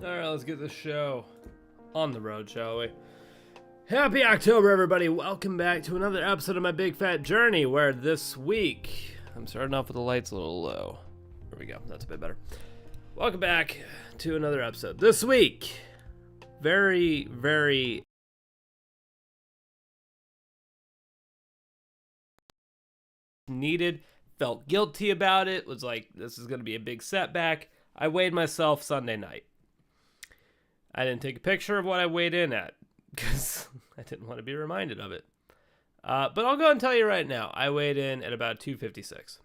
All right, let's get this show on the road, shall we? Happy October, everybody. Welcome back to another episode of my Big Fat Journey, where this week, I'm starting off with the lights a little low. There we go. That's a bit better. Welcome back to another episode. This week, very needed. Felt guilty about it. Was like, this is going to be a big setback. I weighed myself Sunday night. I didn't take a picture of what I weighed in at because I didn't want to be reminded of it. But I'll go ahead and tell you right now, I weighed in at about 256.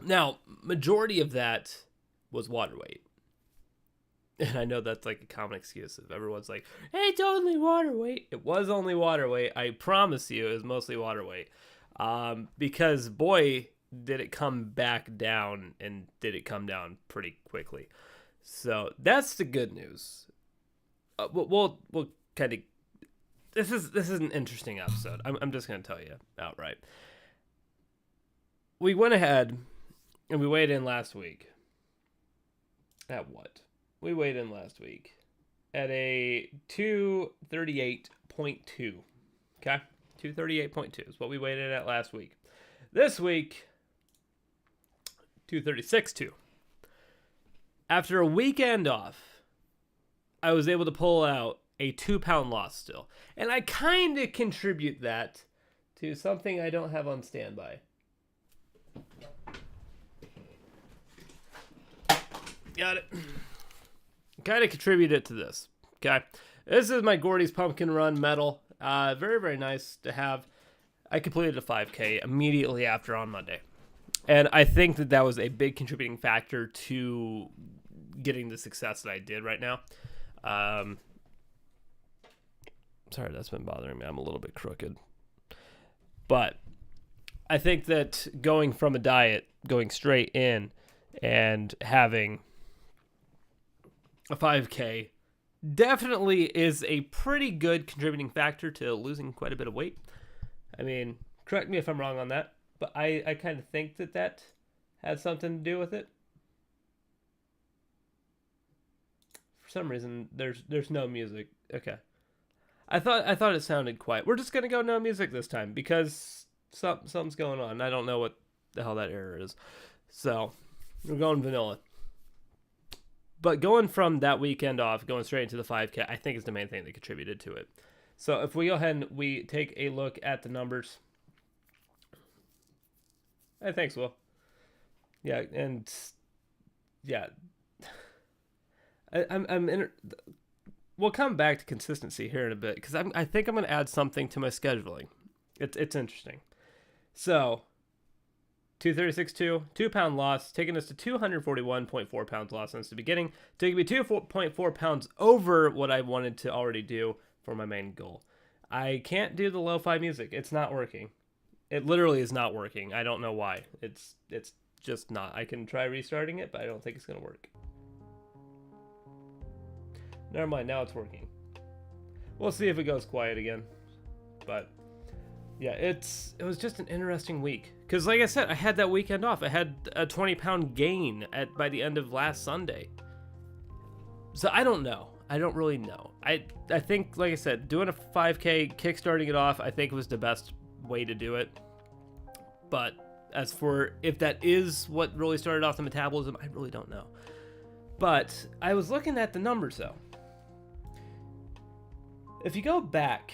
Now, majority of that was water weight. And I know that's like a common excuse. If everyone's like, hey, it's only water weight. It was only water weight. I promise you it was mostly water weight. Because boy, did it come back down, and did it come down pretty quickly. So that's the good news. We'll kind of. This is an interesting episode. I'm just gonna tell you outright. We went ahead and we weighed in last week. At what? We weighed in last week at a 238.2. Okay, 238.2 is what we weighed in at last week. This week, 236.2. After a weekend off, I was able to pull out a 2-pound loss still. And I kind of contribute that to something I don't have on standby. Got it. Kind of contribute it to this. Okay. This is my Gordy's Pumpkin Run medal. Very nice to have. I completed a 5K immediately after on Monday. And I think that was a big contributing factor to getting the success that I did right now. Sorry, that's been bothering me. I'm a little bit crooked. But I think that going from a diet, going straight in, and having a 5K definitely is a pretty good contributing factor to losing quite a bit of weight. I mean, correct me if I'm wrong on that, but I kind of think that had something to do with it. For some reason, there's no music. Okay. I thought it sounded quiet. We're just gonna go no music this time because something's going on. I don't know what the hell that error is. So we're going vanilla. But going from that weekend off, going straight into the 5K, I think is the main thing that contributed to it. So if we go ahead and we take a look at the numbers. Hey, thanks, Will. Yeah, and yeah. We'll come back to consistency here in a bit because I think I'm going to add something to my scheduling. It's interesting. So, 236.2, 2-pound loss, taking us to 241.4 pounds lost since the beginning, taking me 2.4 pounds over what I wanted to already do for my main goal. I can't do the lo-fi music. It's not working. It literally is not working. I don't know why. It's just not. I can try restarting it, but I don't think it's going to work. Never mind, now it's working. We'll see if it goes quiet again. But yeah, it was just an interesting week. Because like I said, I had that weekend off. I had a 20-pound gain by the end of last Sunday. So I don't know. I don't really know. I think, like I said, doing a 5K, kickstarting it off, I think was the best way to do it. But as for if that is what really started off the metabolism, I really don't know. But I was looking at the numbers though. If you go back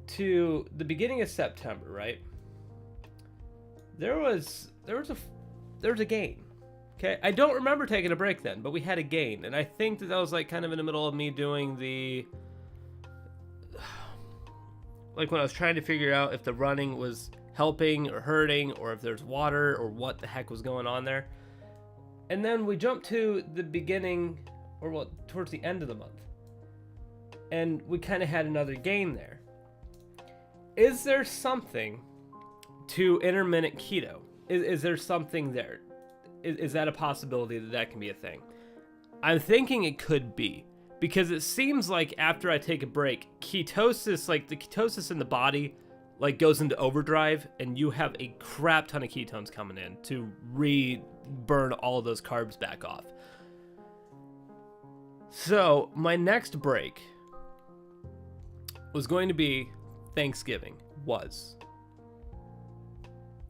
to the beginning of September, right? There was a gain. Okay, I don't remember taking a break then, but we had a gain, and I think that was like kind of in the middle of me doing the like when I was trying to figure out if the running was helping or hurting, or if there's water or what the heck was going on there. And then we jumped to the beginning, or well, towards the end of the month. And we kind of had another gain there. Is there something to intermittent keto? Is there something there? Is that a possibility that can be a thing? I'm thinking it could be. Because it seems like after I take a break, ketosis, like the ketosis in the body, like goes into overdrive, and you have a crap ton of ketones coming in to burn all of those carbs back off. So my next break was going to be Thanksgiving.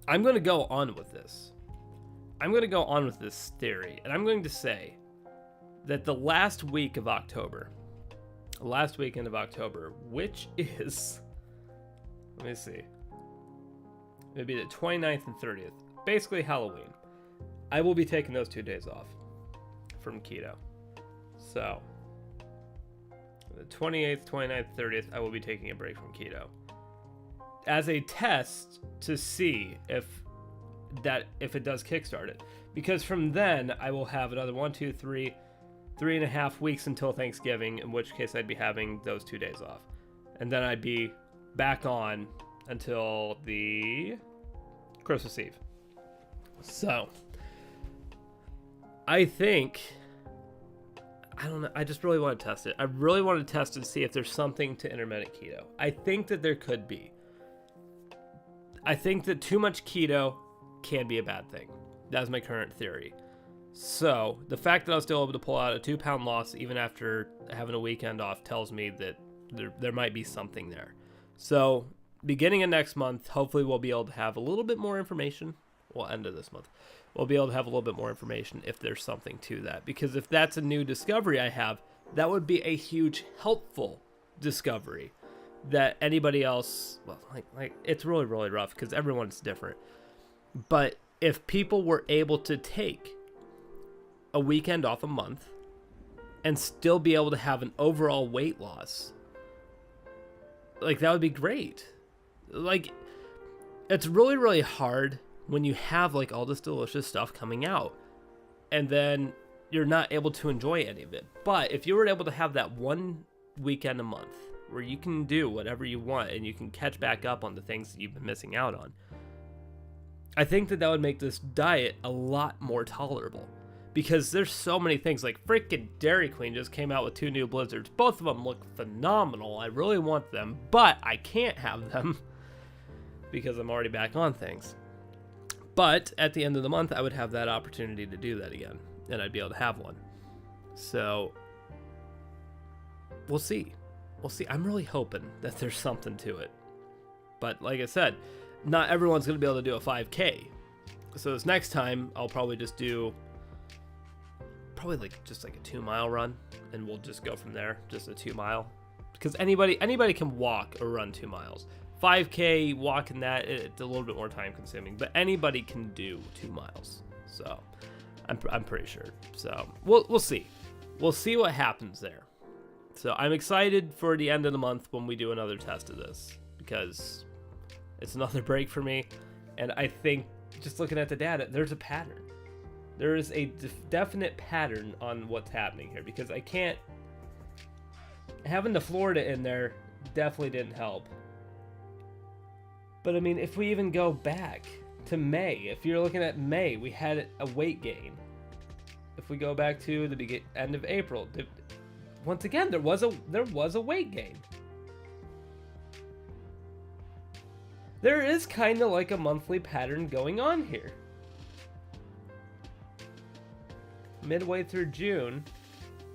I'm going to go on with this. I'm going to go on with this theory, and I'm going to say that the last weekend of October, which is, let me see, maybe the 29th and 30th, basically Halloween, I will be taking those 2 days off from keto. So, the 28th, 29th, 30th, I will be taking a break from keto as a test to see if it does kickstart it. Because from then, I will have another 3.5 weeks until Thanksgiving, in which case I'd be having those 2 days off. And then I'd be back on until the Christmas Eve. So, I don't know. I just really want to test it. I really want to test it to see if there's something to intermittent keto. I think that there could be. I think that too much keto can be a bad thing. That's my current theory. So, the fact that I was still able to pull out a 2-pound loss even after having a weekend off tells me that there might be something there. So, beginning of next month, hopefully we'll be able to have a little bit more information. Well, end of this month. We'll be able to have a little bit more information if there's something to that. Because if that's a new discovery I have, that would be a huge helpful discovery that anybody else, well, like it's really, really rough because everyone's different. But if people were able to take a weekend off a month and still be able to have an overall weight loss, like that would be great. Like, it's really, really hard when you have like all this delicious stuff coming out and then you're not able to enjoy any of it. But if you were able to have that one weekend a month where you can do whatever you want and you can catch back up on the things that you've been missing out on, I think that would make this diet a lot more tolerable. Because there's so many things, like freaking Dairy Queen just came out with 2 new Blizzards. Both of them look phenomenal. I really want them, but I can't have them because I'm already back on things. But at the end of the month, I would have that opportunity to do that again, and I'd be able to have one. So, we'll see. I'm really hoping that there's something to it. But like I said, not everyone's going to be able to do a 5K. So this next time, I'll probably just do just like a 2-mile run, and we'll just go from there, just a 2-mile. Because anybody can walk or run 2 miles. 5K, walking that, it's a little bit more time consuming, but anybody can do 2 miles. So I'm pretty sure. So we'll see. We'll see what happens there. So I'm excited for the end of the month when we do another test of this, because it's another break for me. And I think just looking at the data, there's a pattern. There is a definite pattern on what's happening here, because I can't, having the Florida in there definitely didn't help. But I mean, if we even go back to May, if you're looking at May, we had a weight gain. If we go back to the end of April, once again, there was a weight gain. There is kind of like a monthly pattern going on here. Midway through June,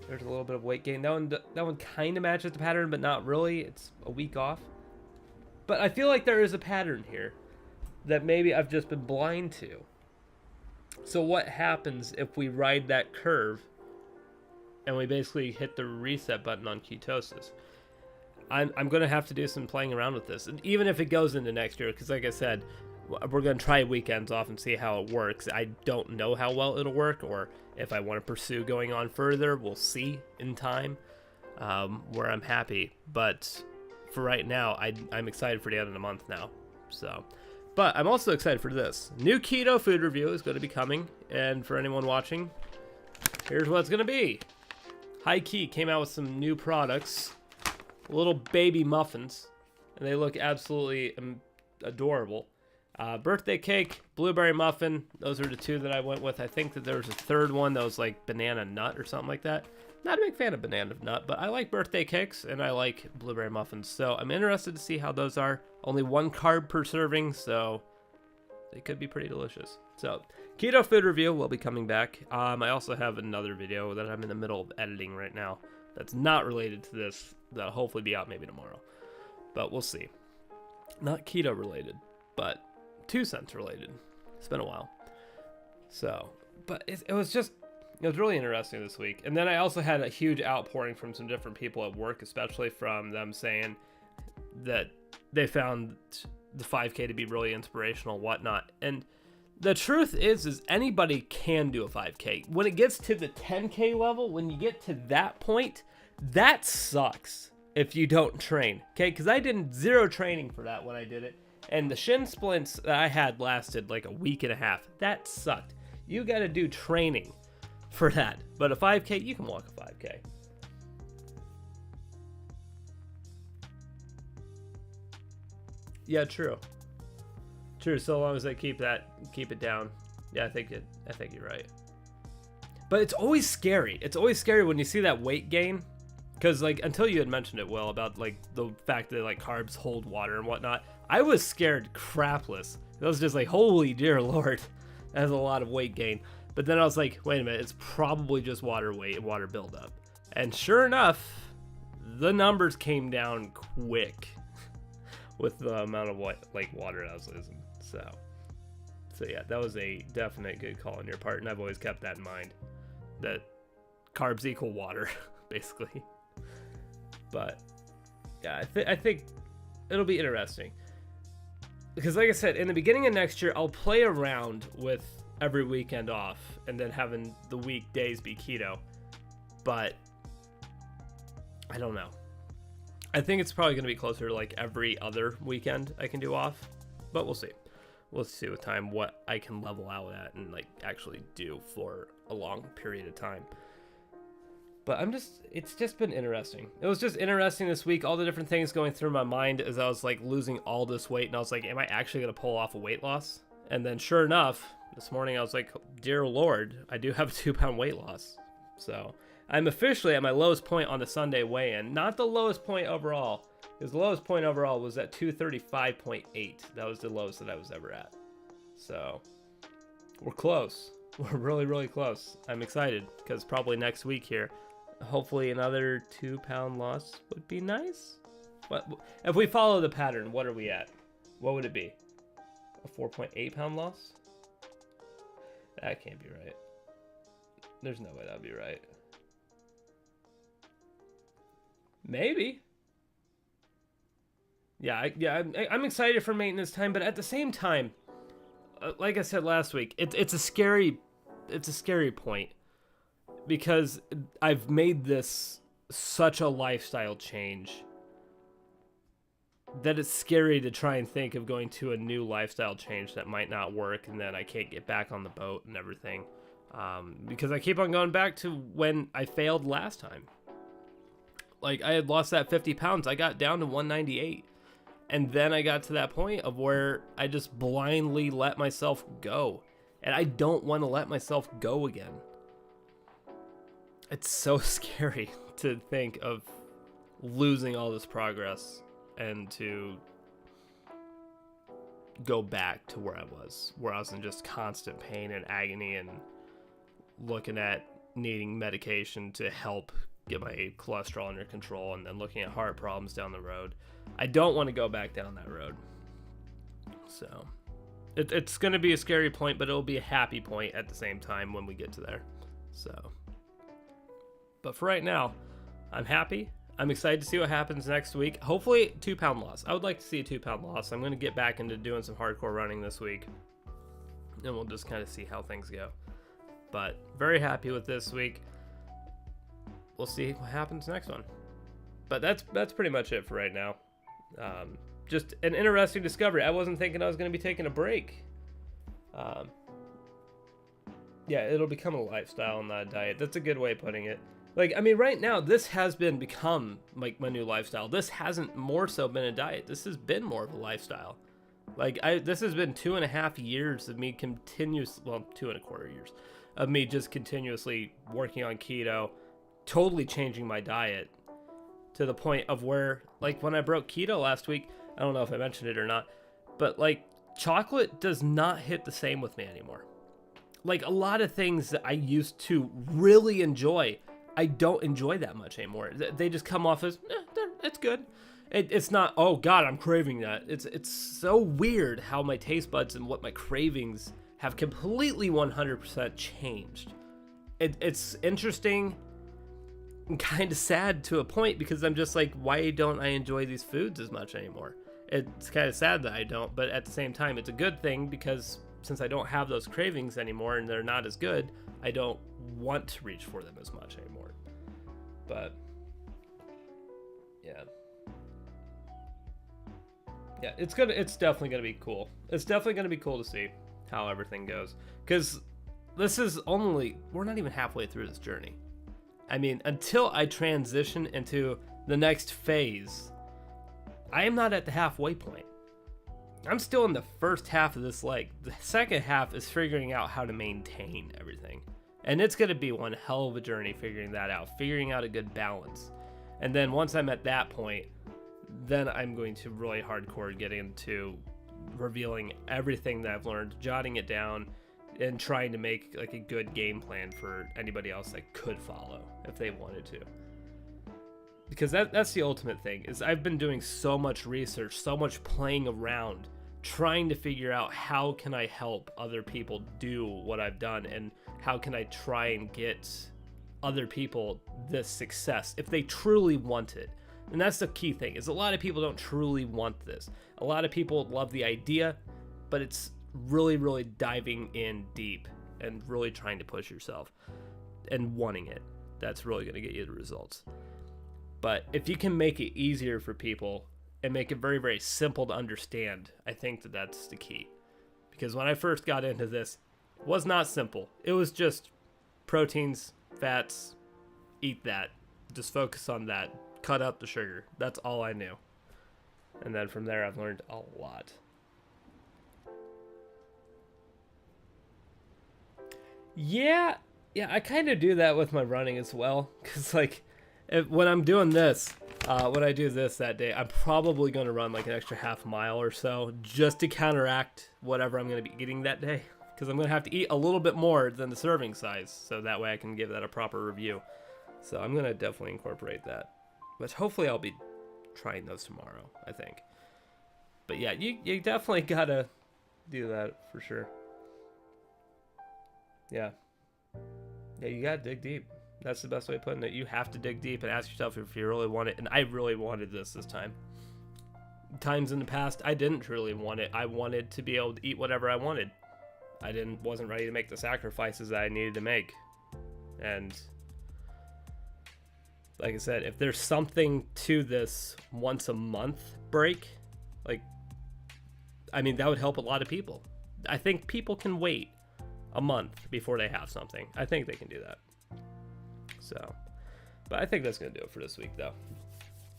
there's a little bit of weight gain. That one kind of matches the pattern, but not really. It's a week off. But I feel like there is a pattern here that maybe I've just been blind to. So what happens if we ride that curve and we basically hit the reset button on ketosis? I'm going to have to do some playing around with this. And even if it goes into next year, because like I said, we're going to try weekends off and see how it works. I don't know how well it'll work, or if I want to pursue going on further. We'll see in time where I'm happy. But for right now, I'm excited for the end of the month now. So, but I'm also excited for this. New keto food review is going to be coming. And for anyone watching, here's what it's going to be. High Key came out with some new products. Little baby muffins. And they look absolutely adorable. Birthday cake, blueberry muffin. Those are the 2 that I went with. I think that there was a third one that was like banana nut or something like that. Not a big fan of banana nut, but I like birthday cakes and I like blueberry muffins. So I'm interested to see how those are. Only 1 carb per serving, so they could be pretty delicious. So Keto food review will be coming back. I also have another video that I'm in the middle of editing right now that's not related to this. That'll hopefully be out maybe tomorrow. But we'll see. Not keto related, but 2 cents related. It's been a while. So, but it was really interesting this week. And then I also had a huge outpouring from some different people at work, especially from them saying that they found the 5K to be really inspirational, whatnot. And the truth is anybody can do a 5K. When it gets to the 10K level, when you get to that point, that sucks if you don't train. Okay, because I did 0 training for that when I did it. And the shin splints that I had lasted like a week and a half. That sucked. You got to do training for that. But a 5K, you can walk a 5K. Yeah, true. True, so long as I keep it down. Yeah, I think you're right. But it's always scary. It's always scary when you see that weight gain. Because, like, until you had mentioned it, Will, about, like, the fact that, like, carbs hold water and whatnot, I was scared crapless. I was just like, holy dear Lord, that is a lot of weight gain. But then I was like, wait a minute, it's probably just water weight and water buildup. And sure enough, the numbers came down quick with the amount of water I was losing. So yeah, that was a definite good call on your part, and I've always kept that in mind, that carbs equal water, basically. But yeah, I think it'll be interesting, because like I said, in the beginning of next year, I'll play around with every weekend off and then having the weekdays be keto. But I don't know. I think it's probably going to be closer to like every other weekend I can do off, but we'll see. We'll see with time what I can level out at and like actually do for a long period of time. But it's just been interesting. It was just interesting this week, all the different things going through my mind as I was like losing all this weight, and I was like, am I actually going to pull off a weight loss? And then sure enough, this morning I was like, dear Lord, I do have a 2-pound weight loss. So I'm officially at my lowest point on the Sunday weigh-in. Not the lowest point overall, because the lowest point overall was at 235.8. That was the lowest that I was ever at. So we're close. We're really, really close. I'm excited, because probably next week here, hopefully another 2-pound loss would be nice. What if we follow the pattern? What are we at? What would it be? A 4.8-pound loss? That can't be right. There's no way that'd be right. Maybe. Yeah, I'm excited for maintenance time, but at the same time, like I said last week, it's a scary point, because I've made this such a lifestyle change that it's scary to try and think of going to a new lifestyle change that might not work, and then I can't get back on the boat and everything, because I keep on going back to when I failed last time. Like, I had lost that 50 pounds. I got down to 198. And then I got to that point of where I just blindly let myself go. And I don't want to let myself go again. It's so scary to think of losing all this progress and to go back to where I was in just constant pain and agony and looking at needing medication to help get my cholesterol under control, and then looking at heart problems down the road. I don't want to go back down that road. So it's going to be a scary point, but it'll be a happy point at the same time when we get to there. So, but for right now, I'm happy. I'm excited to see what happens next week. Hopefully 2-pound loss. I would like to see a 2-pound loss. I'm going to get back into doing some hardcore running this week, and we'll just kind of see how things go. But very happy with this week. We'll see what happens next one. But that's pretty much it for right now. Just an interesting discovery. I wasn't thinking I was going to be taking a break. Yeah, it'll become a lifestyle, not a diet. That's a good way of putting it. Like, I mean, right now, this has become like my new lifestyle. This hasn't more so been a diet. This has been more of a lifestyle. Like, this has been 2.5 years of me 2.25 years of me just continuously working on keto, totally changing my diet to the point of where, like, when I broke keto last week, I don't know if I mentioned it or not, but like, chocolate does not hit the same with me anymore. Like a lot of things that I used to really enjoy, I don't enjoy that much anymore. They just come off as, it's good. It's not, oh God, I'm craving that. It's so weird how my taste buds and what my cravings have completely 100% changed. It's interesting and kind of sad to a point, because I'm just like, why don't I enjoy these foods as much anymore? It's kind of sad that I don't, but at the same time, it's a good thing, because since I don't have those cravings anymore and they're not as good, I don't want to reach for them as much anymore. But yeah. Yeah, it's definitely gonna be cool. It's definitely gonna be cool to see how everything goes, because we're not even halfway through this journey. I mean, until I transition into the next phase, I am not at the halfway point. I'm still in the first half of this leg. The second half is figuring out how to maintain everything. And it's going to be one hell of a journey figuring that out, figuring out a good balance. And then once I'm at that point, then I'm going to really hardcore get into revealing everything that I've learned, jotting it down, and trying to make like a good game plan for anybody else that could follow if they wanted to. Because that's the ultimate thing, is I've been doing so much research, so much playing around, trying to figure out how can I help other people do what I've done, and how can I try and get other people this success if they truly want it. And that's the key thing, is a lot of people don't truly want this. A lot of people love the idea, but it's really, really diving in deep and really trying to push yourself and wanting it. That's really going to get you the results. But if you can make it easier for people and make it very, very simple to understand, I think that that's the key. Because when I first got into this, it was not simple. It was just proteins, fats, eat that. Just focus on that. Cut out the sugar. That's all I knew. And then from there, I've learned a lot. Yeah, I kind of do that with my running as well. Because, like, when I'm doing this, when I do this that day, I'm probably going to run like an extra half mile or so just to counteract whatever I'm going to be eating that day. Because I'm going to have to eat a little bit more than the serving size, so that way I can give that a proper review. So I'm going to definitely incorporate that. But hopefully I'll be trying those tomorrow, I think. But yeah, you definitely got to do that for sure. Yeah, you got to dig deep. That's the best way of putting it. You have to dig deep and ask yourself if you really want it. And I really wanted this time. Times in the past, I didn't truly want it. I wanted to be able to eat whatever I wanted. I wasn't ready to make the sacrifices that I needed to make. And like I said, if there's something to this once a month break, like, I mean, that would help a lot of people. I think people can wait a month before they have something. I think they can do that. So, but I think that's going to do it for this week, though.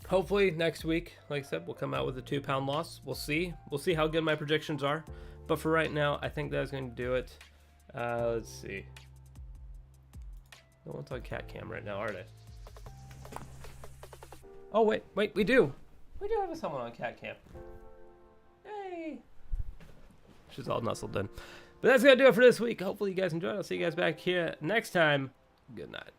Hopefully next week, like I said, we'll come out with a 2-pound loss. We'll see how good my predictions are. But for right now, I think that's going to do it. Let's see. No one's on cat cam right now, are they? Oh, wait, we do. We do have someone on cat cam. Hey. She's all nuzzled in. But that's going to do it for this week. Hopefully you guys enjoyed. I'll see you guys back here next time. Good night.